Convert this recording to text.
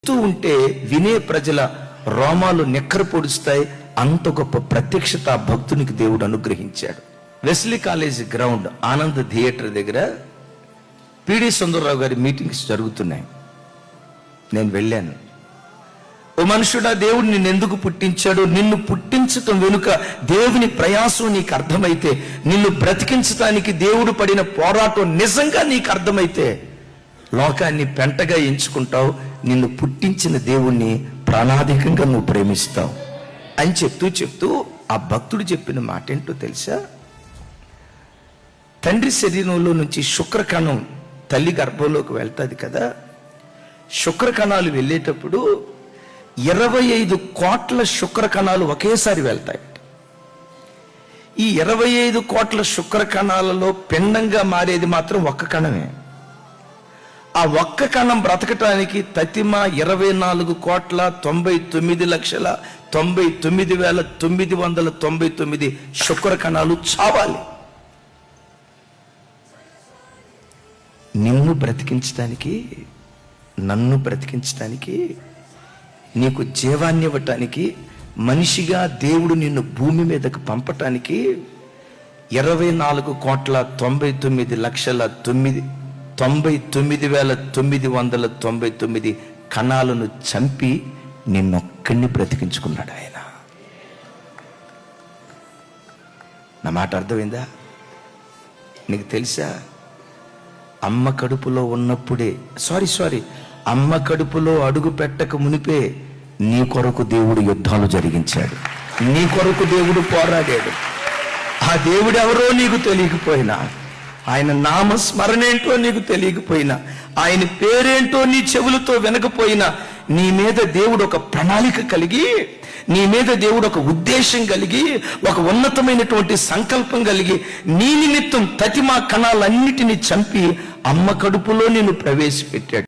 ఉంటే వినే ప్రజల రోమాలు నెక్కర పొడుస్తాయి. అంత గొప్ప ప్రత్యక్షత భక్తునికి దేవుడు అనుగ్రహించాడు. Wesley college ground Anand theatre దగ్గర పిడి సుందరరావు గారి మీటింగ్స్ జరుగుతున్నాయి. నేను వెళ్ళాను. ఓ మనుషుడా, దేవుడు నిన్ను ఎందుకు పుట్టించాడు? నిన్ను పుట్టించటం వెనుక దేవుని ప్రయాసం నీకు అర్థమైతే, నిన్ను బ్రతికించడానికి దేవుడు పడిన పోరాటం నిజంగా నీకు అర్థమైతే, లోకాన్ని పెంటగా ఎంచుకుంటావు, నిన్ను పుట్టించిన దేవుణ్ణి ప్రాణాధికంగా నువ్వు ప్రేమిస్తావు అని చెప్తూ ఆ భక్తుడు చెప్పిన మాట ఏంటో తెలుసా? తండ్రి శరీరంలో నుంచి శుక్రకణం తల్లి గర్భంలోకి వెళ్తుంది కదా. శుక్రకణాలు వెళ్ళేటప్పుడు 25 కోట్ల శుక్రకణాలు ఒకేసారి వెళ్తాయి. ఈ 25 కోట్ల శుక్రకణాలలో పిండంగా మారేది మాత్రం ఒక్క కణమే. ఆ ఒక్క కణం బ్రతకటానికి తతిమ 24,99,99,999 శుక్రకణాలు చావాలి. నిన్ను బ్రతికించడానికి, నన్ను బ్రతికించడానికి, నీకు జీవాన్ని ఇవ్వటానికి, మనిషిగా దేవుడు నిన్ను భూమి మీదకు పంపటానికి 24,99,99,999 కణాలను చంపి నిన్నొక్కడిని బ్రతికించుకున్నాడు ఆయన. నా మాట అర్థమైందా? నీకు తెలుసా, అమ్మ కడుపులో ఉన్నప్పుడే అమ్మ కడుపులో అడుగు పెట్టక మునిపే నీ కొరకు దేవుడు యుద్ధాలు జరిగించాడు. నీ కొరకు దేవుడు పోరాడాడు. ఆ దేవుడు ఎవరో నీకు తెలియకపోయినా, ఆయన నామస్మరణ ఏంటో నీకు తెలియకపోయినా, ఆయన పేరేంటో నీ చెవులతో వినకపోయినా, నీ మీద దేవుడు ఒక ప్రణాళిక కలిగి, నీ మీద దేవుడు ఒక ఉద్దేశం కలిగి, ఒక ఉన్నతమైనటువంటి సంకల్పం కలిగి, నీ నిమిత్తం తతిమా కణాలన్నిటినీ చంపి అమ్మ కడుపులో నిన్ను ప్రవేశపెట్టాడు.